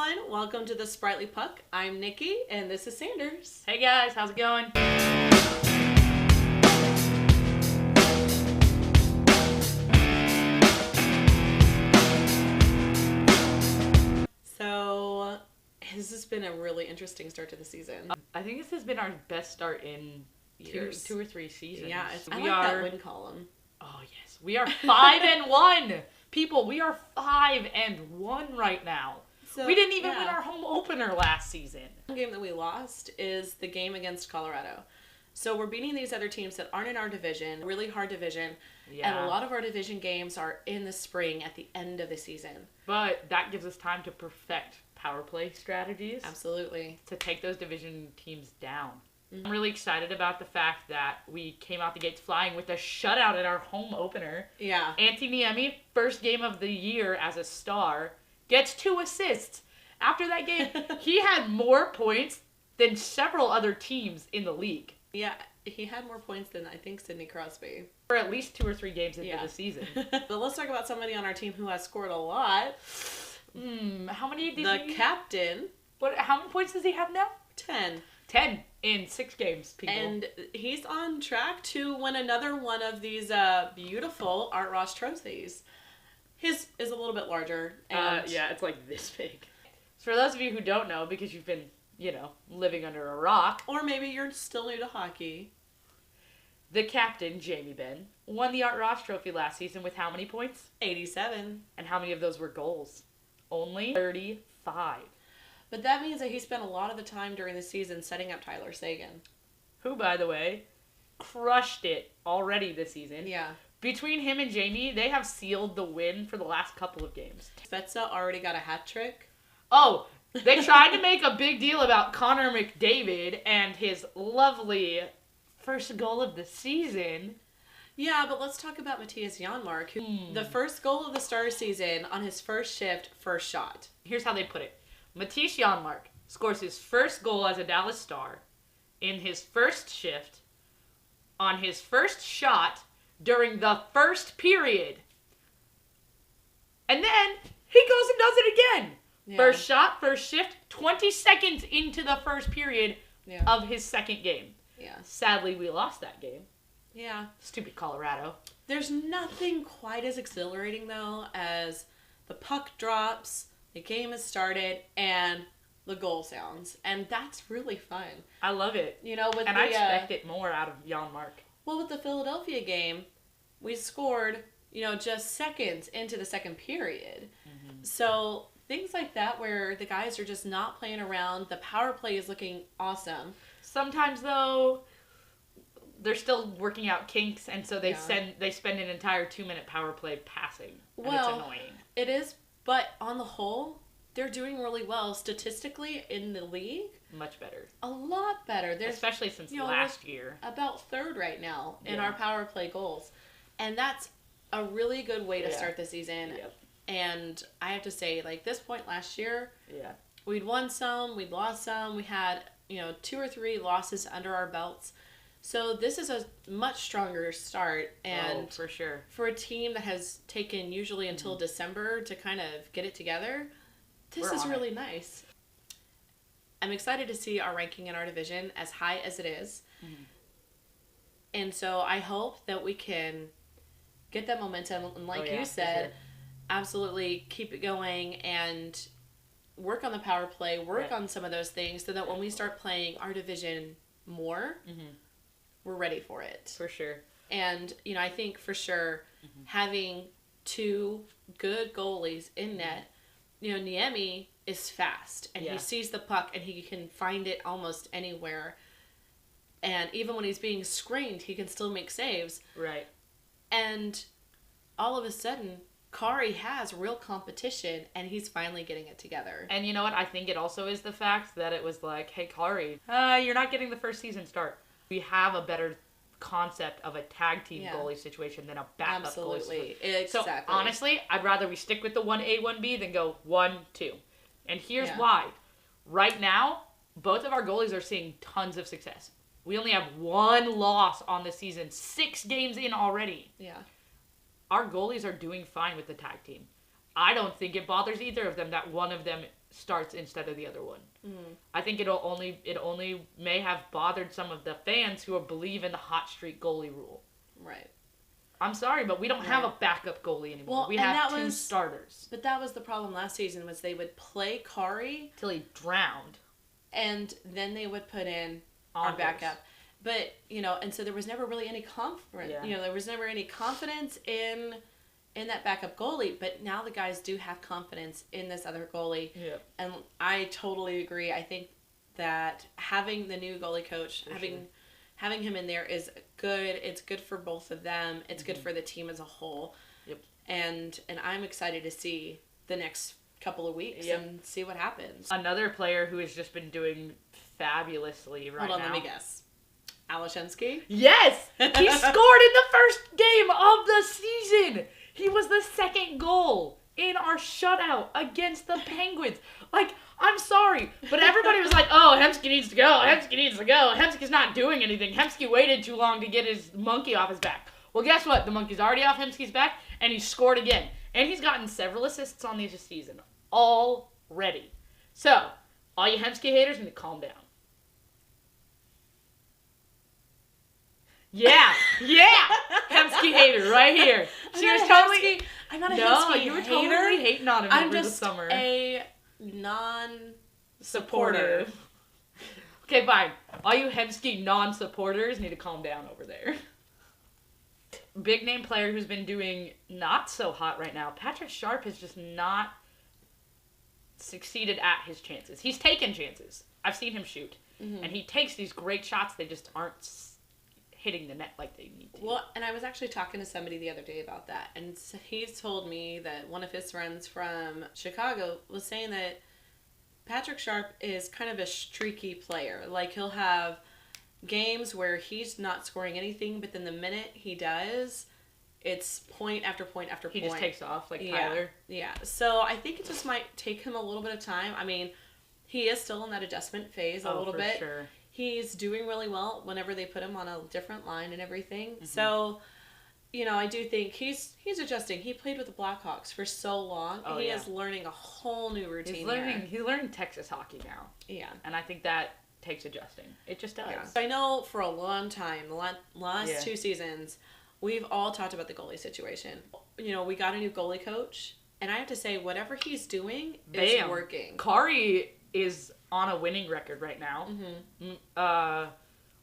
everyone. Welcome to the Spritely Puck. I'm Nikki, and this is Sanders. Hey guys, how's it going? So, this has been a really interesting start to the season. I think this has been our best start in Years. two or three seasons. Yeah, I like that win column. Oh yes, we are 5-1. People, we are 5-1 right now. So, we didn't even win our home opener last season. One game that we lost is the game against Colorado. So we're beating these other teams that aren't in our division, really hard division. Yeah. And a lot of our division games are in the spring at the end of the season. But that gives us time to perfect power play strategies. Absolutely. To take those division teams down. Mm-hmm. I'm really excited about the fact that we came out the gates flying with a shutout at our home opener. Yeah. Niemi, first game of the year as a star, gets 2 assists. After that game, he had more points than several other teams in the league. Yeah, he had more points than, I think, Sidney Crosby. For at least 2 or 3 games into the season. But let's talk about somebody on our team who has scored a lot. How many did The captain. How many points does he have now? 10. 10 in 6 games, people. And he's on track to win another one of these beautiful Art Ross trophies. His is a little bit larger. And yeah, it's like this big. For those of you who don't know, because you've been, living under a rock. Or maybe you're still new to hockey. The captain, Jamie Benn, won the Art Ross trophy last season with how many points? 87. And how many of those were goals? Only 35. But that means that he spent a lot of the time during the season setting up Tyler Seguin. Who, by the way, crushed it already this season. Yeah. Between him and Jamie, they have sealed the win for the last couple of games. Spezza already got a hat trick. Oh, they tried to make a big deal about Connor McDavid and his lovely first goal of the season. Yeah, but let's talk about Matthias Janmark, who the first goal of the Star season on his first shift, first shot. Here's how they put it. Matthias Janmark scores his first goal as a Dallas Star in his first shift on his first shot during the first period. And then he goes and does it again. Yeah. First shot, first shift, 20 seconds into the first period of his second game. Yeah. Sadly, we lost that game. Yeah. Stupid Colorado. There's nothing quite as exhilarating, though, as the puck drops, the game has started, and the goal sounds. And that's really fun. I love it. I expect it more out of Janmark. Well, with the Philadelphia game, we scored, just seconds into the second period. Mm-hmm. So things like that where the guys are just not playing around. The power play is looking awesome. Sometimes, though, they're still working out kinks, and so they spend an entire 2-minute power play passing. And it's annoying. It is, but on the whole, they're doing really well statistically in the league. Much better. A lot better. Especially since last year. About third right now in our power play goals. And that's a really good way to start the season. Yep. And I have to say, this point last year, we'd won some, we'd lost some, we had, 2 or 3 losses under our belts. So this is a much stronger start. And for sure. For a team that has taken usually until December to kind of get it together, this is really nice. I'm excited to see our ranking in our division as high as it is. Mm-hmm. And so I hope that we can get that momentum. And like you said, absolutely keep it going and work on the power play, work on some of those things so that when we start playing our division more, we're ready for it. For sure. And, I think for sure having 2 good goalies in net, Niemi is fast and he sees the puck and he can find it almost anywhere. And even when he's being screened, he can still make saves. Right. And all of a sudden, Kari has real competition and he's finally getting it together. And you know what? I think it also is the fact that it was like, hey, Kari, you're not getting the first season start. We have a better concept of a tag team goalie situation than a backup goalie situation. Exactly. So honestly, I'd rather we stick with the 1A, 1B than go 1-2. And here's why. Right now, both of our goalies are seeing tons of success. We only have 1 loss on the season, 6 games in already. Yeah. Our goalies are doing fine with the tag team. I don't think it bothers either of them that one of them starts instead of the other one. Mm-hmm. I think it only may have bothered some of the fans who believe in the hot streak goalie rule. Right. I'm sorry, but we don't have a backup goalie anymore. Well, we have two starters. But that was the problem last season, was they would play Kari till he drowned, and then they would put in our backup. But, and so there was never really any there was never any confidence in that backup goalie, but now the guys do have confidence in this other goalie. Yeah. And I totally agree. I think that having the new goalie coach, having him in there is good. It's good for both of them. It's good for the team as a whole. Yep. And I'm excited to see the next couple of weeks and see what happens. Another player who has just been doing fabulously right now. Hold on, let me guess. Alashensky? Yes! He scored in the first game of the season! He was the second goal in our shutout against the Penguins. Like, I'm sorry, but everybody was like, oh, Hemsky needs to go. Hemsky needs to go. Hemsky's not doing anything. Hemsky waited too long to get his monkey off his back. Well, guess what? The monkey's already off Hemsky's back, and he scored again. And he's gotten several assists on this season already. So, all you Hemsky haters need to calm down. Yeah, Hemsky hater right here. She was totally. I'm not a Hemsky hater. You were totally hating on him over the summer. I'm just a non-supporter. Okay, fine. All you Hemsky non-supporters need to calm down over there. Big name player who's been doing not so hot right now. Patrick Sharp has just not succeeded at his chances. He's taken chances. I've seen him shoot, and he takes these great shots. They just aren't hitting the net like they need to. Well, and I was actually talking to somebody the other day about that, and he's told me that one of his friends from Chicago was saying that Patrick Sharp is kind of a streaky player. Like, he'll have games where he's not scoring anything, but then the minute he does, it's point after point after point. He just takes off like Tyler. Yeah. So I think it just might take him a little bit of time. I mean, he is still in that adjustment phase a little bit. Sure. He's doing really well whenever they put him on a different line and everything. Mm-hmm. So, I do think he's adjusting. He played with the Blackhawks for so long. He is learning a whole new routine. He's learning Texas hockey now. Yeah. And I think that takes adjusting. It just does. Yeah. I know for a long time, the last 2 seasons, we've all talked about the goalie situation. We got a new goalie coach, and I have to say, whatever he's doing is working. Kari is on a winning record right now.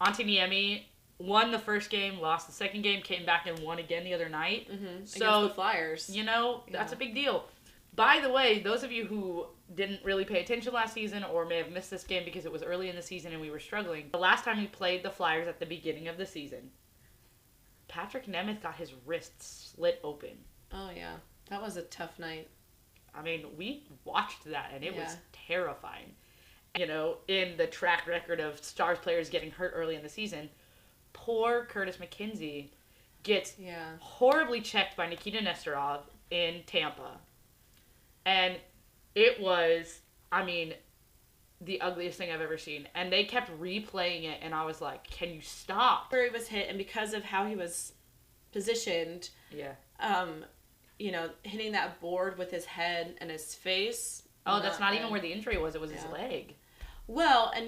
Antiniemi won the first game, lost the second game, came back and won again the other night. So, against the Flyers. That's a big deal. By the way, those of you who didn't really pay attention last season or may have missed this game because it was early in the season and we were struggling, the last time we played the Flyers at the beginning of the season, Patrick Nemeth got his wrist slit open. Oh, yeah. That was a tough night. I mean, we watched that and it was terrifying. In the track record of Stars players getting hurt early in the season, poor Curtis McKenzie gets horribly checked by Nikita Nesterov in Tampa. And it was, the ugliest thing I've ever seen. And they kept replaying it, and I was like, can you stop? Where he was hit, and because of how he was positioned, hitting that board with his head and his face. Oh, that's not even where the injury was. It was his leg. Well, and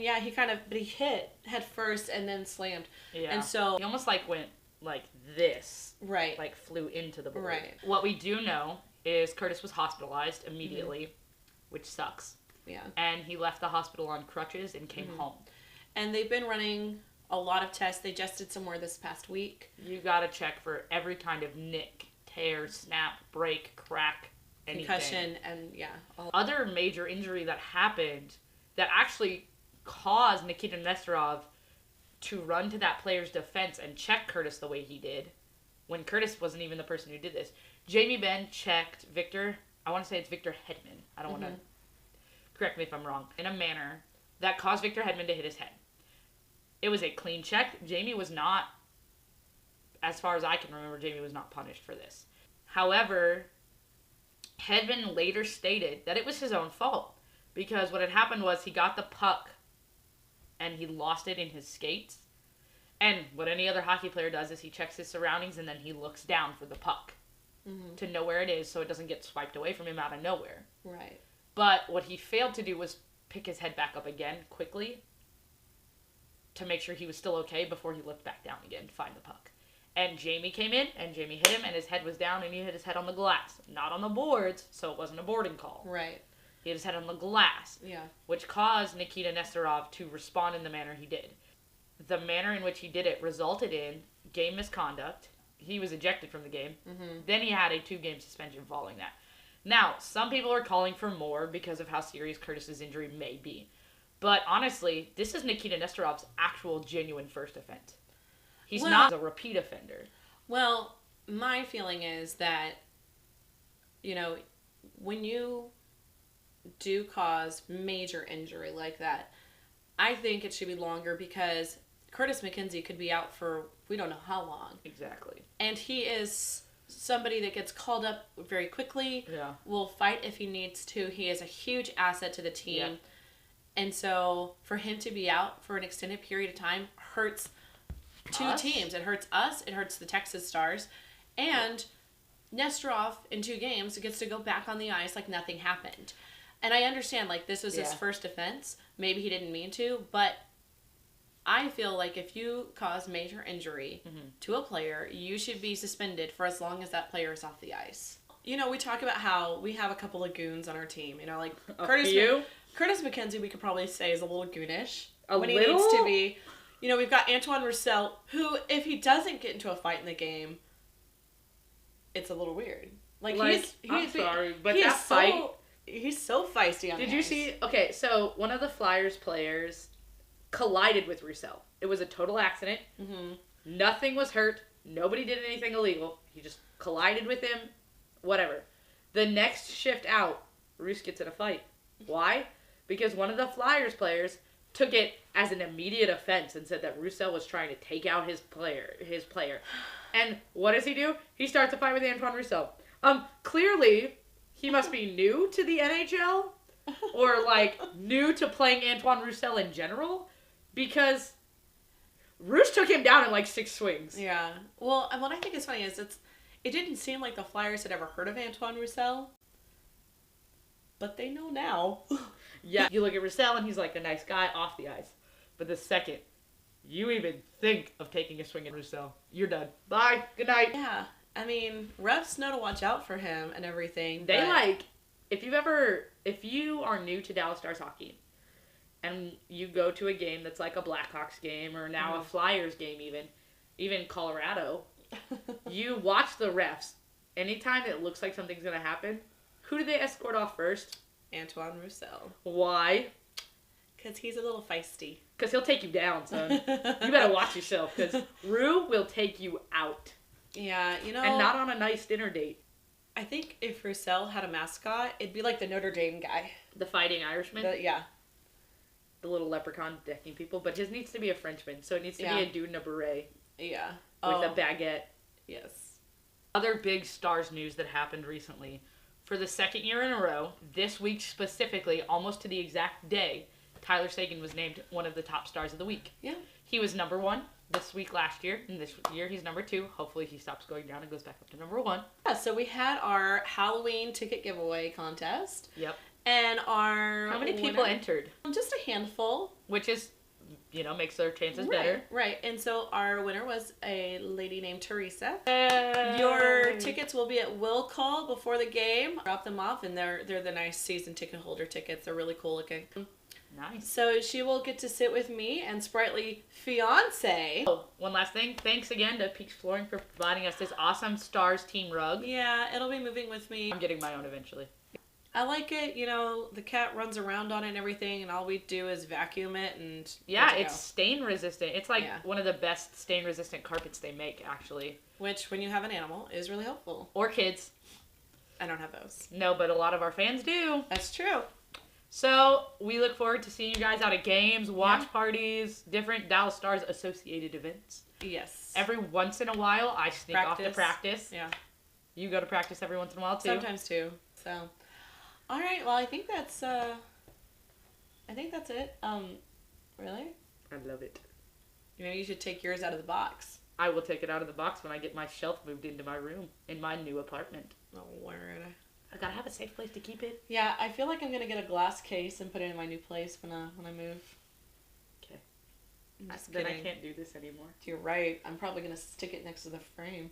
but he hit head first and then slammed. Yeah. And so he almost went like this. Right. Like flew into the board. Right. What we do know is Curtis was hospitalized immediately, which sucks. Yeah. And he left the hospital on crutches and came home. And they've been running a lot of tests. They just did some more this past week. You gotta check for every kind of nick, tear, snap, break, crack, anything. Concussion, and other major injury that happened that actually caused Nikita Nesterov to run to that player's defense and check Curtis the way he did, when Curtis wasn't even the person who did this. Jamie Benn checked Victor, I want to say it's Victor Hedman. I don't want to, correct me if I'm wrong, in a manner that caused Victor Hedman to hit his head. It was a clean check. Jamie was not, as far as I can remember, Jamie was not punished for this. However, Hedman later stated that it was his own fault, because what had happened was he got the puck and he lost it in his skates. And what any other hockey player does is he checks his surroundings and then he looks down for the puck to know where it is so it doesn't get swiped away from him out of nowhere. Right. But what he failed to do was pick his head back up again quickly to make sure he was still okay before he looked back down again to find the puck. And Jamie came in, and Jamie hit him, and his head was down, and he hit his head on the glass. Not on the boards, so it wasn't a boarding call. Right. He hit his head on the glass. Yeah. Which caused Nikita Nesterov to respond in the manner he did. The manner in which he did it resulted in game misconduct. He was ejected from the game. Mm-hmm. Then he had a 2-game suspension following that. Now, some people are calling for more because of how serious Curtis's injury may be. But honestly, this is Nikita Nesterov's actual genuine first offense. He's not a repeat offender. Well, my feeling is that, you know, when you do cause major injury like that, I think it should be longer because Curtis McKenzie could be out for we don't know how long. Exactly. And he is somebody that gets called up very quickly. Yeah. Will fight if he needs to. He is a huge asset to the team. Yeah. And so for him to be out for an extended period of time hurts two teams. It hurts us. It hurts the Texas Stars. And Nesterov in 2 games gets to go back on the ice like nothing happened. And I understand, like, this was his first offense. Maybe he didn't mean to. But I feel like if you cause major injury to a player, you should be suspended for as long as that player is off the ice. You know, we talk about how we have a couple of goons on our team. You know, like Curtis McKenzie, we could probably say is a little goonish. He needs to be. You know, we've got Antoine Roussel, who, if he doesn't get into a fight in the game, it's a little weird. I'm sorry, but that fight... He's so feisty on Did you see... Okay, so one of the Flyers players collided with Roussel. It was a total accident. Mm-hmm. Nothing was hurt. Nobody did anything illegal. He just collided with him. Whatever. The next shift out, Roos gets in a fight. Why? Because one of the Flyers players took it as an immediate offense and said that Roussel was trying to take out his player. And what does he do? He starts a fight with Antoine Roussel. Clearly, he must be new to the NHL or, like, new to playing Antoine Roussel in general because Roos took him down in, like, 6 swings. Yeah. Well, and what I think is funny is it didn't seem like the Flyers had ever heard of Antoine Roussel, but they know now. Yeah, you look at Roussel and he's like a nice guy off the ice. But the second you even think of taking a swing at Roussel, you're done. Bye. Good night. Yeah. I mean, refs know to watch out for him and everything. If you are new to Dallas Stars hockey and you go to a game that's like a Blackhawks game or now a Flyers game even Colorado, you watch the refs. Anytime it looks like something's going to happen, who do they escort off first? Antoine Roussel. Why? Because he's a little feisty. Because he'll take you down, son. You better watch yourself, because Rue will take you out. Yeah, you know... And not on a nice dinner date. I think if Roussel had a mascot, it'd be like the Notre Dame guy. The Fighting Irishman? Yeah. The little leprechaun decking people. But his needs to be a Frenchman, so it needs to be a dude in a beret. Yeah. With a baguette. Yes. Other big Stars news that happened recently. For the 2nd year in a row, this week specifically, almost to the exact day, Tyler Seguin was named one of the top Stars of the week. Yeah. He was number 1 this week last year, and this year he's number 2. Hopefully he stops going down and goes back up to number 1. Yeah, so we had our Halloween ticket giveaway contest. Yep. And our... How many people entered? Just a handful. Which is, makes their chances better. Right. And so our winner was a lady named Teresa. Hey. Your tickets will be at will call before the game. Drop them off, and they're the nice season ticket holder tickets. They're really cool looking. Nice. So she will get to sit with me and Spritely fiance. Oh, one last thing. Thanks again to Peaks Flooring for providing us this awesome Stars team rug. Yeah, it'll be moving with me. I'm getting my own eventually. I like it, the cat runs around on it and everything, and all we do is vacuum it and... Yeah, it's stain resistant. It's like one of the best stain resistant carpets they make, actually. Which, when you have an animal, is really helpful. Or kids. I don't have those. No, but a lot of our fans do. That's true. So, we look forward to seeing you guys out at games, watch parties, different Dallas Stars associated events. Yes. Every once in a while, I sneak off to practice. Yeah. You go to practice every once in a while, too. Sometimes, too. So... All right, well, I think that's it. Really? I love it. Maybe you should take yours out of the box. I will take it out of the box when I get my shelf moved into my room in my new apartment. Oh, word. I gotta have a safe place to keep it. Yeah, I feel like I'm gonna get a glass case and put it in my new place when I move. Okay. Just Then kidding. I can't do this anymore. You're right. I'm probably gonna stick it next to the frame.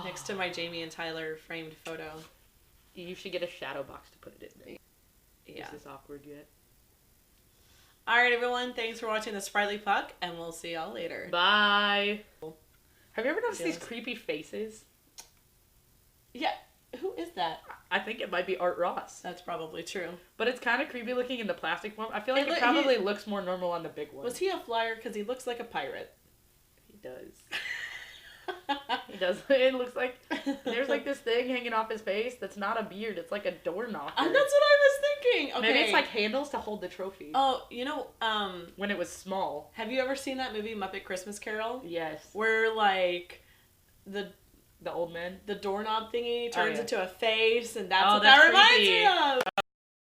Next to my Jamie and Tyler framed photo. You should get a shadow box to put it in there. Yeah. Is this awkward yet? Alright, everyone. Thanks for watching the Spritely Puck, and we'll see y'all later. Bye. Have you ever noticed these creepy faces? Yeah. Who is that? I think it might be Art Ross. That's probably true. But it's kind of creepy looking in the plastic one. I feel like it probably looks more normal on the big one. Was he a flyer? Because he looks like a pirate. He does. He does. It looks like there's like this thing hanging off his face that's not a beard. It's like a door knocker. That's what I was thinking. Okay. Maybe it's like handles to hold the trophy. Oh, you know, when it was small. have you ever seen that movie Muppet Christmas Carol? Yes. Where like the old man, the doorknob thingy turns into a face, and that's what that's that reminds creepy. me of.